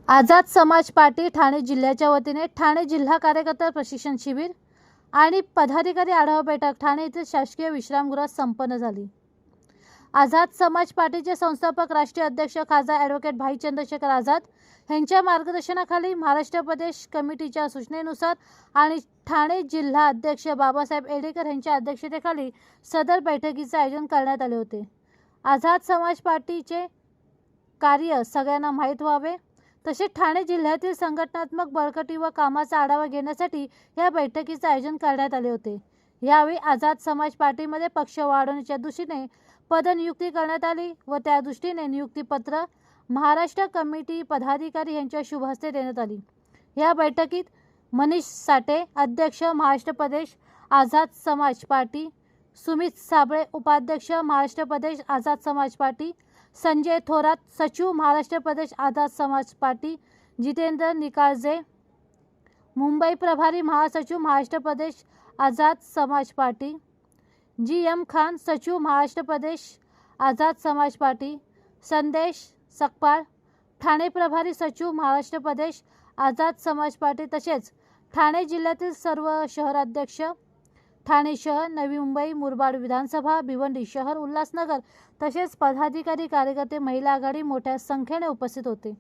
आझाद समाज पार्टी ठाणे जिल्ह्याच्या वतीने ठाणे जिल्हा कार्यकर्ता प्रशिक्षण शिबिर आणि पदाधिकारी आढावा बैठक ठाणे येथील शासकीय विश्रामगृहात संपन्न झाली। आझाद समाज पार्टीचे संस्थापक राष्ट्रीय अध्यक्ष खासदार ॲडव्होकेट भाई चंद्रशेखर आझाद यांच्या मार्गदर्शनाखाली महाराष्ट्र प्रदेश कमिटीच्या सूचनेनुसार आणि ठाणे जिल्हा अध्यक्ष बाबासाहेब एडेकर यांच्या अध्यक्षतेखाली सदर बैठकीचे आयोजन करण्यात आले होते। आझाद समाज पार्टीचे कार्य सगळ्यांना माहीत व्हावे तसेच ठाणे जिल्ह्यातील संघटनात्मक बळकटी व कामाचा आढावा घेण्यासाठी या बैठकीचे आयोजन करण्यात आले होते। यावेळी आझाद समाज पार्टीमध्ये पक्ष वाढवण्याच्या दृष्टीने पदनियुक्ती करण्यात आली व त्या दृष्टीने नियुक्तीपत्र महाराष्ट्र कमिटी पदाधिकारी यांच्या शुभ हस्ते देण्यात आली। या बैठकीत मनीष साठे अध्यक्ष महाराष्ट्र प्रदेश आझाद समाज पार्टी, सुमित साबळे उपाध्यक्ष महाराष्ट्र प्रदेश आझाद समाज पार्टी, संजय थोरात सचिव महाराष्ट्र प्रदेश आझाद समाज पार्टी, जितेंद्र निकाळजे मुंबई प्रभारी महासचिव महाराष्ट्र प्रदेश आझाद समाज पार्टी, जी.एम. खान सचिव महाराष्ट्र प्रदेश आझाद समाज पार्टी, संदेश सकपाळ ठाणे प्रभारी सचिव महाराष्ट्र प्रदेश आझाद समाज पार्टी तसेच ठाणे जिल्ह्यातील सर्व शहराध्यक्ष ठाणे शहर, नवी मुंबई, मुरबाड विधानसभा, भिवंडी शहर, उल्हासनगर तसेच पदाधिकारी कार्यकर्ते महिला आघाडी मोठ्या संख्येने उपस्थित होते।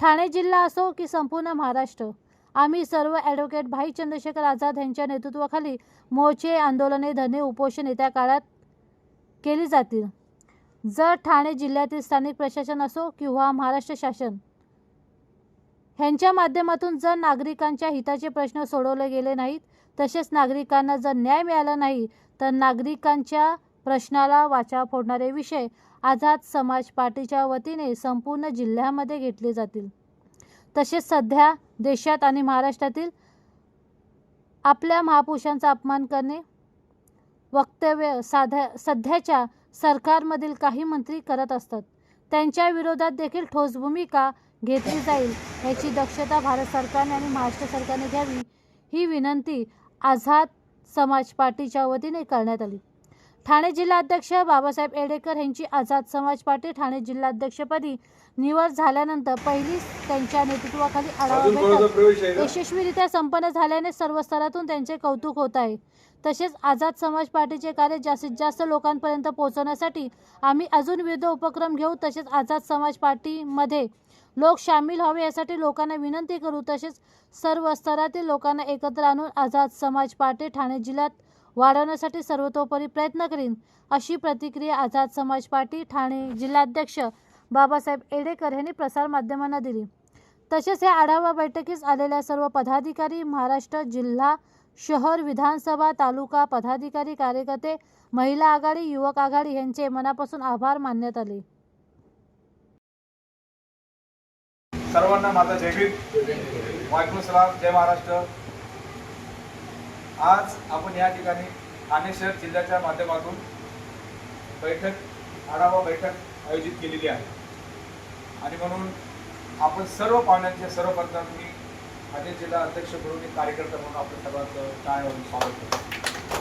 ठाणे जिल्हा असो की संपूर्ण महाराष्ट्र आम्ही सर्व ॲडव्होकेट भाई चंद्रशेखर आझाद यांच्या नेतृत्वाखाली मोर्चे, आंदोलने, धरणे, उपोषण येत्या काळात केली जातील। जर ठाणे जिल्ह्यातील स्थानिक प्रशासन असो किंवा महाराष्ट्र शासन ह्यांच्या माध्यमातून जर नागरिकांच्या हिताचे प्रश्न सोडवले गेले नाहीत तसेच नागरिकांना जर न्याय मिळाला नाही तर नागरिकांच्या प्रश्नाला वाचा फोडणारे विषय आझाद समाज पार्टीच्या वतीने संपूर्ण जिल्ह्यामध्ये घेतले जातील। तसेच सध्या देशात आणि महाराष्ट्रातील आपल्या महापुरुषांचा अपमान करणे वक्तव्य सध्याच्या सरकारमधील काही मंत्री करत असतात। त्यांच्या विरोधात देखील ठोस भूमिका घेतली जाईल याची दक्षता भारत सरकारने आणि महाराष्ट्र सरकारने घ्यावी ही विनंती आझाद समाज पार्टीच्या वतीने करण्यात आली। ठाणे जिल्हाध्यक्ष बाबासाहेब एडेकर यांची आझाद समाज पार्टी ठाणे जिल्हाध्यक्षपदी निवड झाल्यानंतर पहिलीच त्यांच्या नेतृत्वाखाली आढावा बैठक यशस्वीरित्या संपन्न झाल्याने सर्व स्तरातून त्यांचे कौतुक होत आहे। तसेच आझाद समाज पार्टीचे कार्य जास्तीत जास्त लोकांपर्यंत पोहोचवण्यासाठी आम्ही अजून विविध उपक्रम घेऊ। तसेच आझाद समाज पार्टीमध्ये लोक सामील व्हावे यासाठी लोकांना विनंती करू। तसेच सर्व स्तरातील लोकांना एकत्र आणून आझाद समाज पार्टी ठाणे जिल्ह्यात वाढवण्यासाठी सर्वतोपरी प्रयत्न करीन अशी प्रतिक्रिया आझाद समाज पार्टी ठाणे जिल्हाध्यक्ष बाबासाहेब एडेकर यांनी प्रसारमाध्यमांना दिली। तसेच या आढावा बैठकीस आलेल्या सर्व पदाधिकारी, महाराष्ट्र जिल्हा, शहर, विधानसभा, तालुका पदाधिकारी, कार्यकर्ते, महिला आघाडी, युवक आघाडी यांचे मनापासून आभार मानण्यात आले। सर्वांना माझा जय भीम, वालेकुम सलाम, जय महाराष्ट्र। आज आपण या ठिकाणी ठाणे शहर जिल्ह्याच्या माध्यमातून आढावा बैठक आयोजित केलेली आहे आणि म्हणून आपण सर्व पाहुण्यांचे सर्वप्रथम मी ठाणे जिल्हा अध्यक्ष म्हणून एक कार्यकर्ता म्हणून आपण सर्वांचं टाळ्या वाजवून स्वागत करतो।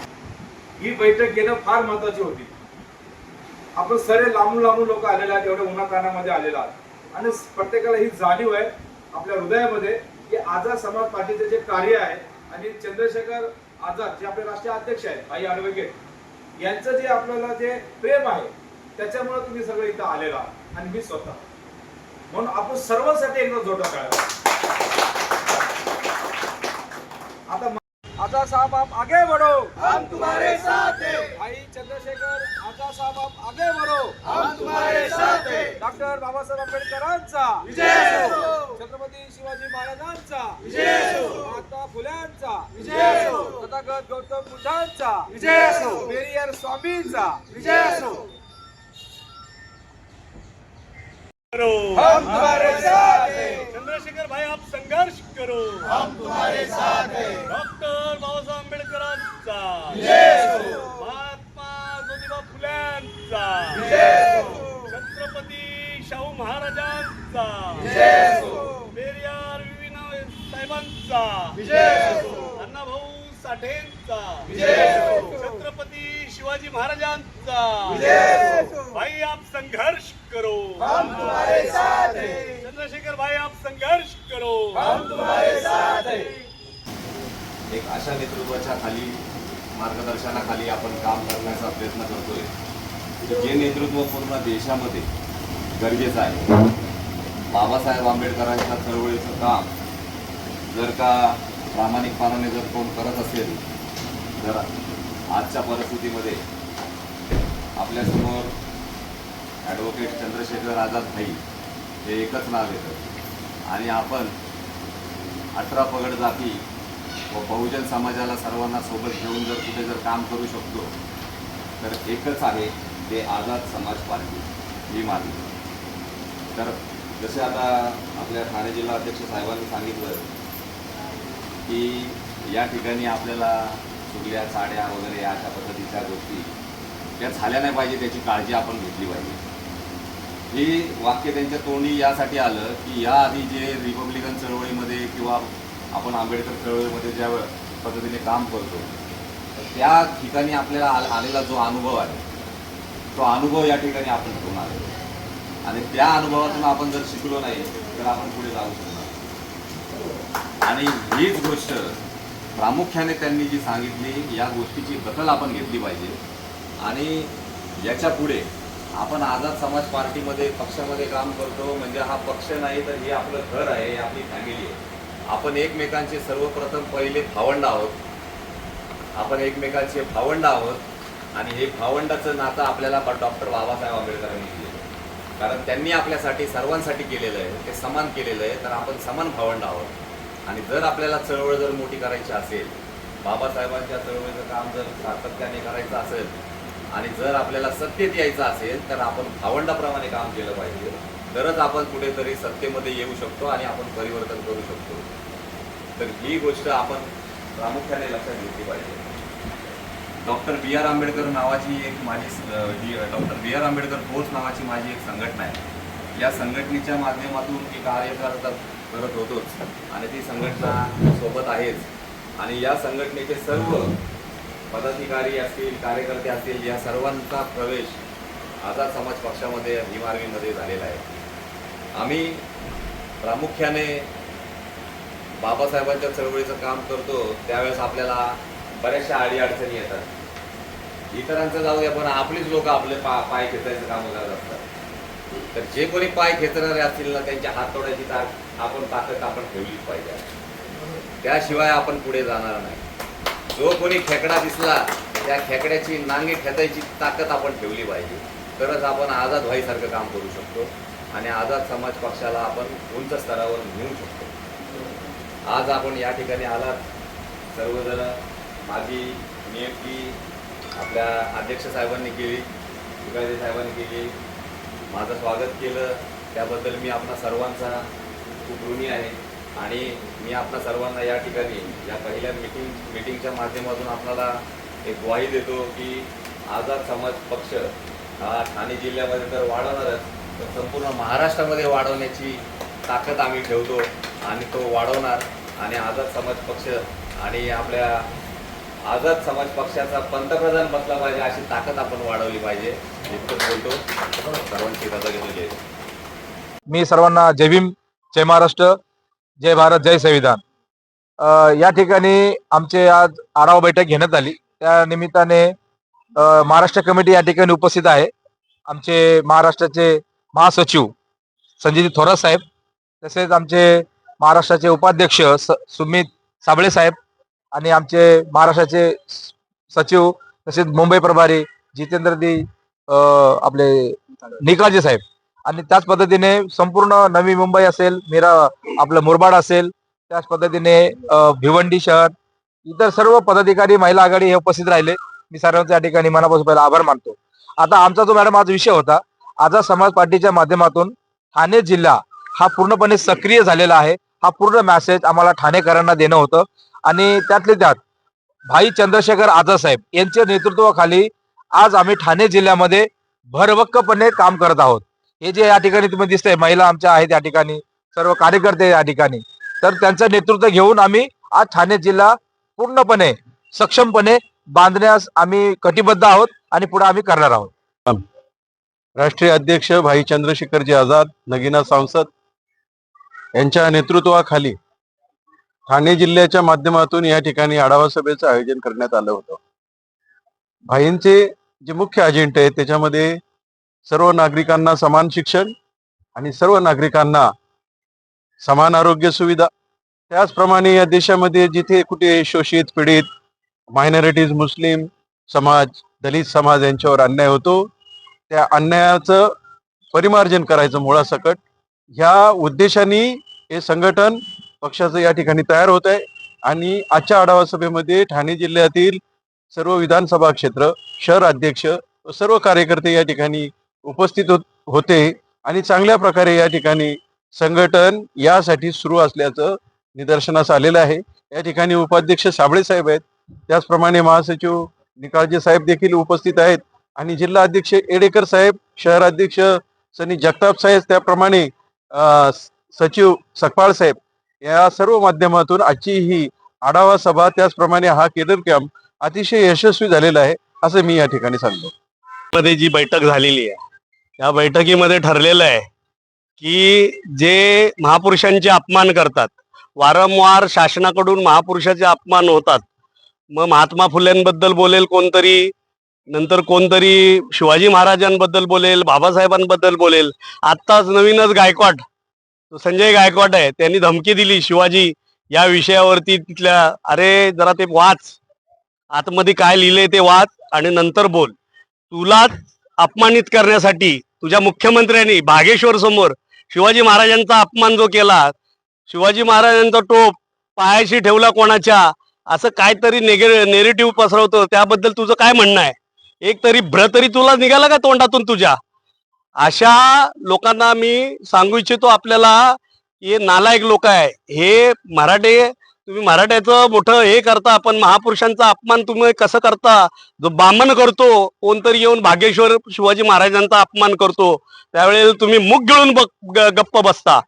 ही बैठक घेणं फार महत्त्वाची होती। आपण सर्व लांबून लोक आलेले आहेत, एवढ्या उन्हातान्हामध्ये आलेला आहेत आणि प्रत्येकाला ही जाणीव आहे आपल्या हृदयामध्ये की आझाद समाज पार्टीचे जे कार्य आहे आणि चंद्रशेखर आझाद जे आपले राष्ट्रीय अध्यक्ष आहेत भाई ॲडव्होकेट यांचं जे आपल्याला जे प्रेम आहे त्याच्यामुळे तुम्ही सगळे इथं आलेला आणि मी स्वतः म्हणून आपण सर्वांसाठी एकदा जोडा काढावा। आता आझाद साहब आप आगे बढ़ो, हम तुम्हारे साथ हैं। भाई चंद्रशेखर आझाद साहब आप आगे बढ़ो, हम तुम्हारे साथ हैं। डॉक्टर बाबासाहेब आंबेडकरांचा विजय हो, छत्रपती शिवाजी महाराजांचा विजय हो, महात्मा फुल्यांचा विजय हो, तथागत गौतम बुद्धांचा विजय हो, पेरियार स्वामींचा विजय हो। हम तुम्हारे साथ हैं। चंद्रशेखर भाई आप संघर्ष करो, हम तुम्हारे साथ हैं। डॉक्टर बाबासाहेब आंबेडकरांचा विजय हो, महात्मा ज्योतिबा फुल्यांचा विजय हो, छत्रपती शाहू महाराजांचा विजय हो, पेरियार साहेबांचा विजय हो, अण्णाभाऊ साठेंचा विजय हो, छत्रपती शिवाजी महाराजांचा विजय हो। भाई आप संघर्ष करो, हम तुम्हारे साथ हैं। चंद्रशेखर भाई आप संघर्ष करो, हम तुम्हारे साथ हैं। एक अशा नेतृत्वाच्या खाली मार्गदर्शनाखाली आपण काम करण्याचा प्रयत्न करतोय की जे नेतृत्व पूर्ण देशामध्ये गरजेचं आहे. बाबासाहेब आंबेडकरांच्या चळवळीचं काम जर का प्रामाणिकपणाने जर कोण करत असेल तर आजच्या परिस्थितीमध्ये आपल्यासमोर ॲडव्होकेट चंद्रशेखर आझाद भाई हे एकच नाव येतं आणि आपण 18 पगड जाती व बहुजन समाजाला सर्वांना सोबत घेऊन जर कुठे जर काम करू शकतो तर एकच आहे ते आझाद समाज पार्टी ही माझी. तर जसे आता आपल्या ठाणे जिल्हा अध्यक्ष साहेबांनी सांगितलं की या ठिकाणी आपल्याला चुगल्या साड्या वगैरे अशा पद्धतीच्या गोष्टी त्या झाल्या नाही पाहिजे, त्याची काळजी आपण घेतली पाहिजे. हे वाक्य त्यांच्या तोंडी यासाठी आलं की याआधी जे रिपब्लिकन चळवळीमध्ये किंवा आपण आंबेडकर चळवळीमध्ये ज्या पद्धतीने काम करतो त्या ठिकाणी आपल्याला आलेला जो अनुभव आहे तो अनुभव या ठिकाणी आपण घेऊन आलेलो आणि त्या अनुभवातून आपण जर शिकलो नाही तर आपण पुढे जाऊ शकणार. आणि हीच गोष्ट प्रामुख्याने त्यांनी जी सांगितली या गोष्टीची दखल आपण घेतली पाहिजे आणि याच्या पुढे आपण आझाद समाज पार्टीमध्ये पक्षामध्ये काम करतो म्हणजे हा पक्ष नाही तर हे आपलं घर आहे, हे आपली फॅमिली आहे. आपण एकमेकांचे सर्वप्रथम पहिले भावंड आहोत, आपण एकमेकांचे भावंड आहोत आणि हे भावंडाचं नातं आपल्याला डॉक्टर बाबासाहेब आंबेडकरांनी दिलं कारण त्यांनी आपल्यासाठी सर्वांसाठी केलेलं आहे, ते समान केलेलं आहे. तर आपण समान भावंड आहोत आणि जर आपल्याला चळवळ जर मोठी करायची असेल, बाबासाहेबांच्या चळवळीचं काम जर सातत्याने करायचं असेल आणि जर आपल्याला सत्तेत यायचं असेल तर आपण भावंडाप्रमाणे काम केलं पाहिजे. तरच आपण कुठेतरी सत्तेमध्ये येऊ शकतो आणि आपण परिवर्तन करू शकतो. तर ही गोष्ट आपण प्रामुख्याने लक्षात घेतली पाहिजे. डॉक्टर बी आर आंबेडकर नावाची एक माझी डॉक्टर बी आर आंबेडकर फोर्स नावाची माझी एक संघटना आहे. या संघटनेच्या माध्यमातून मी कार्य करत होतोच आणि ती संघटना सोबत आहेच. आणि या संघटनेचे सर्व पदाधिकारी असतील, कार्यकर्ते असतील, या सर्वांचा प्रवेश आझाद समाज पक्षामध्ये हिमार्वीमध्ये झालेला आहे. आम्ही प्रामुख्याने बाबासाहेबांच्या चळवळीचं काम करतो त्यावेळेस आपल्याला बऱ्याचशा अडीअडचणी येतात. इतरांचं जाऊ द्या पण आपलीच लोक आपले पाय खेचायचं काम करत असतात. तर जे कोणी पाय खेचणारे असतील ना त्यांच्या हात तोडायची ताकद आपण ठेवलीच पाहिजे. त्याशिवाय आपण पुढे जाणार नाही. जो कोणी खेकडा दिसला त्या खेकड्याची नांगे खेचायची ताकद आपण ठेवली पाहिजे. तरच आपण आझाद व्हाईसारखं काम करू शकतो आणि आझाद समाज पक्षाला आपण उंच स्तरावर नेऊ शकतो. आज आपण या ठिकाणी आलात सर्वजण. माझी नियुक्ती आपल्या अध्यक्ष साहेबांनी केली, तुकाजी साहेबांनी केली, माझं स्वागत केलं त्याबद्दल मी आपणा सर्वांचा खूप ऋणी आहे. आणि मी आपणा सर्वांना या ठिकाणी या पहिल्या मीटिंगच्या माध्यमातून आपल्याला एक ग्वाही देतो की आझाद समाज पक्ष हा ठाणे जिल्ह्यामध्ये तर वाढवणारच तर संपूर्ण महाराष्ट्रामध्ये वाढवण्याची ताकद आम्ही ठेवतो आणि तो वाढवणार. आणि आझाद समाज पक्ष आणि आपल्या आझाद समाज पक्षाचा पंतप्रधान बसला पाहिजे अशी ताकद आपण वाढवली पाहिजे. इतकंच बोलतो. सर्वांची रजा घेतो. जय. मी सर्वांना जय भीम, जय महाराष्ट्र, जय भारत, जय संविधान. या ठिकाणी आमचे आज आढावा बैठक घेण्यात आली. त्या निमित्ताने महाराष्ट्र कमिटी या ठिकाणी उपस्थित आहे. आमचे महाराष्ट्राचे महासचिव संजय थोरात साहेब, तसेच आमचे महाराष्ट्राचे उपाध्यक्ष सुमित साबळे साहेब आणि आमचे महाराष्ट्राचे सचिव तसेच मुंबई प्रभारी जितेंद्र आपले निकालजे साहेब आणि त्याच पद्धतीने संपूर्ण नवी मुंबई असेल, आपलं मुरबाड असेल, त्याच पद्धतीने भिवंडी शहर, इतर सर्व पदाधिकारी महिला आघाडी हे उपस्थित राहिले. मी सर्वांच्या या ठिकाणी मनापासून पहिला आभार मानतो. आता आमचा जो मॅडम आज विषय होता, आझाद समाज पार्टीच्या माध्यमातून ठाणे जिल्हा हा पूर्णपणे सक्रिय झालेला आहे. हा पूर्ण मेसेज आम्हाला ठाणेकरांना देणं होतं आणि त्यातले त्यात भाई चंद्रशेखर आझाद साहेब यांच्या नेतृत्वाखाली आज आम्ही ठाणे जिल्ह्यामध्ये भरभक्कपणे काम करत आहोत. हे जे या ठिकाणी तुम्ही दिसतंय महिला आमच्या आहेत या ठिकाणी, सर्व कार्यकर्ते या ठिकाणी, तर त्यांचं नेतृत्व घेऊन आम्ही आज ठाणे जिल्हा पूर्णपणे सक्षमपणे बांधण्यास आम्ही कटिबद्ध आहोत आणि पुढे आम्ही करणार आहोत. राष्ट्रीय अध्यक्ष भाई चंद्रशेखरजी आझाद, नगीना सांसद, यांच्या नेतृत्वाखाली ठाणे जिल्ह्याच्या माध्यमातून या ठिकाणी आढावा सभेचं आयोजन करण्यात आलं होतं. भाईंचे जे मुख्य अजेंडे आहेत त्याच्यामध्ये सर्व नागरिकांना समान शिक्षण आणि सर्व नागरिकांना समान आरोग्य सुविधा, त्याचप्रमाणे या देशामध्ये जिथे कुठे शोषित पीडित मायनॉरिटीज, मुस्लिम समाज, दलित समाज यांच्यावर अन्याय होतो त्या अन्यायाचं परिमार्जन करायचं मुळासकट, ह्या उद्देशाने हे संघटन पक्षाचं या ठिकाणी तयार होत आहे. आणि आजच्या आढावा सभेमध्ये ठाणे जिल्ह्यातील सर्व विधानसभा क्षेत्र, शहर अध्यक्ष व सर्व कार्यकर्ते या ठिकाणी उपस्थित होते आणि चांगल्या प्रकारे या ठिकाणी संघटन यासाठी सुरू असल्याचं निदर्शनास आलेलं आहे. या ठिकाणी उपाध्यक्ष साबळे साहेब आहेत, त्याचप्रमाणे महासचिव निकाळजे साहेब देखील उपस्थित आहेत आणि जिल्हा अध्यक्ष एडेकर साहेब, शहर अध्यक्ष सनी जगताप साहेब, त्याप्रमाणे सचिव सकपाळ साहेब, या सर्व माध्यमातून आजची ही आढावा सभा त्याचप्रमाणे हा केडर कॅम्प अतिशय यशस्वी झालेला आहे असं मी या ठिकाणी सांगतो. मध्ये जी बैठक झालेली आहे त्या बैठकीमध्ये ठरलेलं आहे की जे महापुरुषांचे अपमान करतात, वारंवार शासनाकडून महापुरुषाचे अपमान होतात. मग महात्मा फुलेंबद्दल बोलेल कोणतरी, नंतर कोणतरी शिवाजी महाराजांबद्दल बोलेल, बाबासाहेबांबद्दल बोलेल. आत्ताच नवीनच गायकवाड, संजय गायकवाड आहे, त्यांनी धमकी दिली शिवाजी या विषयावरती. तिथल्या अरे जरा ते वाच, आतमध्ये काय लिहिलंय ते वाच आणि नंतर बोल. तुला अपमानित करण्यासाठी तुझ्या मुख्यमंत्र्यांनी भागेश्वर समोर शिवाजी महाराजांचा अपमान जो केला, शिवाजी महाराजांचा टोप पायाशी ठेवला कोणाच्या, असं काहीतरी नेरेटिव्ह पसरवतो. त्याबद्दल तुझं काय म्हणणं आहे? एक तरी भ्र तरी तुला निघाला का तोंडातून तुझ्या? अशा लोकांना मी सांगू इच्छितो आपल्याला, हे नालायक लोक आहे. हे मराठे, तुम्ही मराठ्याचं मोठं हे करता, पण महापुरुषांचा अपमान तुम्ही कसं करता? जो बामन करतो, कोणतरी येऊन भागेश्वर शिवाजी महाराजांचा अपमान करतो, त्यावेळेला तुम्ही मुख गिळून गप्प बसता.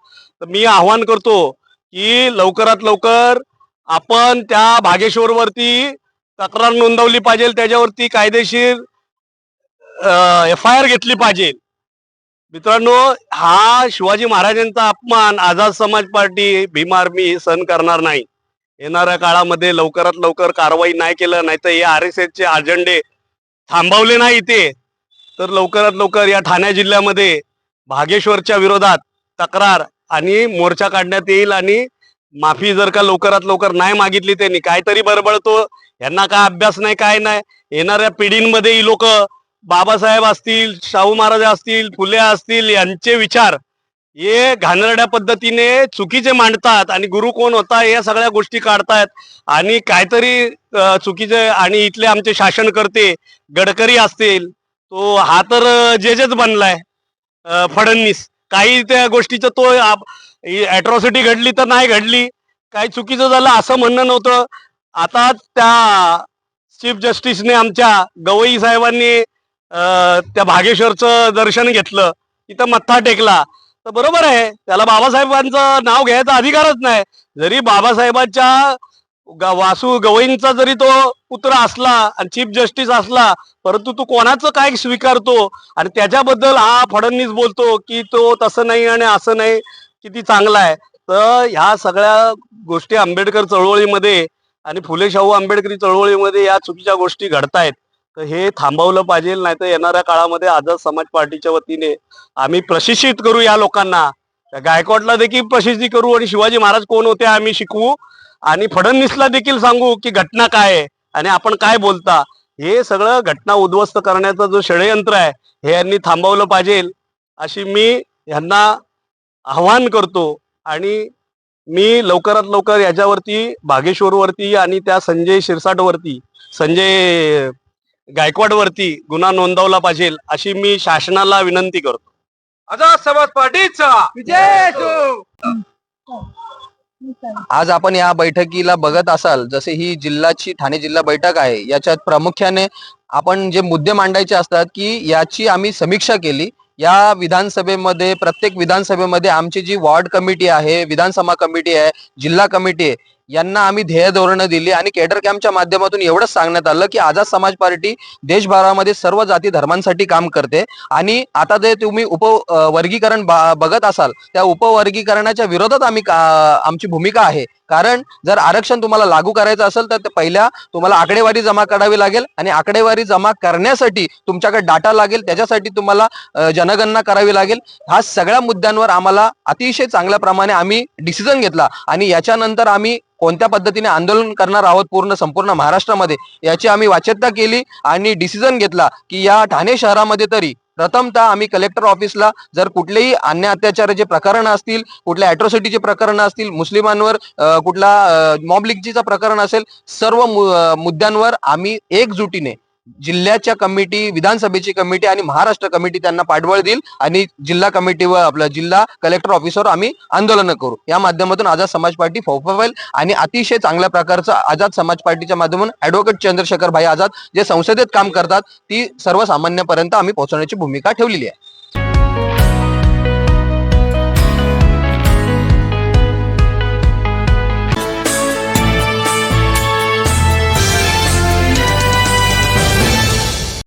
तर मी आव्हान करतो की लवकरात लवकर आपण त्या भागेश्वरवरती तक्रार नोंदवली पाहिजे, त्याच्यावरती कायदेशीर FIR घेतली पाहिजे. मित्रांनो, हा शिवाजी महाराजांचा अपमान आझाद समाज पार्टी, भीम आर्मी सहन करणार नाही. येणाऱ्या काळामध्ये लवकरात लवकर कारवाई नाही केलं, नाही तर हे RSSचे अजेंडे थांबवले नाही इथे, तर लवकरात लवकर या ठाणे जिल्ह्यामध्ये भागेश्वरच्या विरोधात तक्रार आणि मोर्चा काढण्यात येईल. आणि माफी जर का लवकरात लवकर नाही मागितली त्यांनी, काहीतरी बडबडतो, यांना काय अभ्यास नाही, काय नाही. येणाऱ्या पिढींमध्ये ही लोक, बाबासाहेब असतील, शाहू महाराज असतील, फुले असतील, यांचे विचार हे घाणेरड्या पद्धतीने चुकीचे मांडतात आणि गुरु कोण होता या सगळ्या गोष्टी काढतायत आणि काहीतरी चुकीचे. आणि इथले आमचे शासनकर्ते गडकरी असतील, तो हा तर जेच बनलाय फडणवीस. काही त्या गोष्टीचं तो अॅट्रॉसिटी घडली तर नाही घडली, काही चुकीचं झालं असं म्हणणं नव्हतं. आता त्या चीफ जस्टिसने आमच्या गवई साहेबांनी त्या भागेश्वरचं दर्शन घेतलं, तिथं मत्था टेकला, तर बरोबर आहे, त्याला बाबासाहेबांचं नाव घ्यायचा अधिकारच नाही. जरी बाबासाहेबांच्या वासू गवईंचा जरी तो पुत्र असला आणि चीफ जस्टिस असला, परंतु तू कोणाचं काय स्वीकारतो आणि त्याच्याबद्दल हा फडणवीस बोलतो की तो तसं नाही आणि असं नाही, किती चांगला आहे. तर ह्या सगळ्या गोष्टी आंबेडकर चळवळीमध्ये आणि फुले शाहू आंबेडकरी चळवळीमध्ये या चुकीच्या गोष्टी घडतायत. तर हे थांबवलं पाहिजे, नाही तर येणाऱ्या काळामध्ये आझाद समाज पार्टीच्या वतीने आम्ही प्रशिक्षित करू या लोकांना. गायकवाडला देखील प्रशिक्षित करू आणि शिवाजी महाराज कोण होते आम्ही शिकवू आणि फडणवीसला देखील सांगू की घटना काय आहे आणि आपण काय बोलता. हे सगळं घटना उद्ध्वस्त करण्याचं जो षडयंत्र आहे हे यांनी थांबवलं पाहिजे अशी मी यांना आव्हान करतो. आणि मी लवकरात लवकर याच्यावरती भागेश्वरवरती आणि त्या संजय शिरसाटवरती, संजय गायकवाडवरती गुन्हा नोंदवला पाहिजे अशी मी शासनाला विनंती करतो. आझाद समाज पार्टीचा विजय असो. आज आपण या बैठकीला बघत असाल, जसे ही जिल्ह्याची ठाणे जिल्हा बैठक आहे, याच्यात प्रामुख्याने आपण जे मुद्दे मांडायचे असतात की याची आम्ही समीक्षा केली. या विधानसभेमध्ये, प्रत्येक विधानसभेमध्ये आमची जी वॉर्ड कमिटी आहे, विधानसभा कमिटी आहे, जिल्हा कमिटी आहे, यांना आम्ही ध्येय धोरणं दिली आणि केडर कॅम्पच्या माध्यमातून एवढंच सांगण्यात आलं की आझाद समाज पार्टी देशभरामध्ये सर्व जाती धर्मांसाठी काम करते आणि आता जे तुम्ही उपवर्गीकरण बघत असाल त्या उपवर्गीकरणाच्या विरोधात आमची भूमिका आहे. कारण जर आरक्षण तुम्हाला लागू करायचं असेल तर पहिल्या तुम्हाला आकडेवारी जमा करावी लागेल आणि आकडेवारी जमा करण्यासाठी तुमच्याकडे डाटा लागेल, त्याच्यासाठी तुम्हाला जनगणना करावी लागेल. हा सगळ्या मुद्द्यांवर आम्हाला अतिशय चांगल्या प्रमाणे आम्ही डिसिजन घेतला आणि याच्यानंतर आम्ही कोणत्या पद्धतीने आंदोलन करणार आहोत संपूर्ण महाराष्ट्रामध्ये याची आम्ही वाच्यता केली आणि डिसिजन घेतला की या ठाणे शहरामध्ये तरी प्रथमतः आम्ही कलेक्टर ऑफिसला जर कुठलेही अन्याय अत्याचाराचे प्रकरण असतील, कुठल्या अॅट्रॉसिटीचे प्रकरण असतील, मुस्लिमांवर कुठला मॉब लिंचिंगचं प्रकरण असेल, सर्व मुद्द्यांवर आम्ही एकजुटीने जिल्ह्याच्या कमिटी, विधानसभेची कमिटी आणि महाराष्ट्र कमिटी त्यांना पाठबळ देईल आणि जिल्हा कमिटीवर आपलं जिल्हा कलेक्टर ऑफिसवर आम्ही आंदोलन करू. या माध्यमातून आझाद समाज पार्टी फोफवेल आणि अतिशय चांगल्या प्रकारचं आझाद समाज पार्टीच्या माध्यमातून ॲडव्होकेट चंद्रशेखर भाई आझाद जे संसदेत काम करतात ती सर्वसामान्यपर्यंत आम्ही पोहोचवण्याची भूमिका ठेवलेली आहे.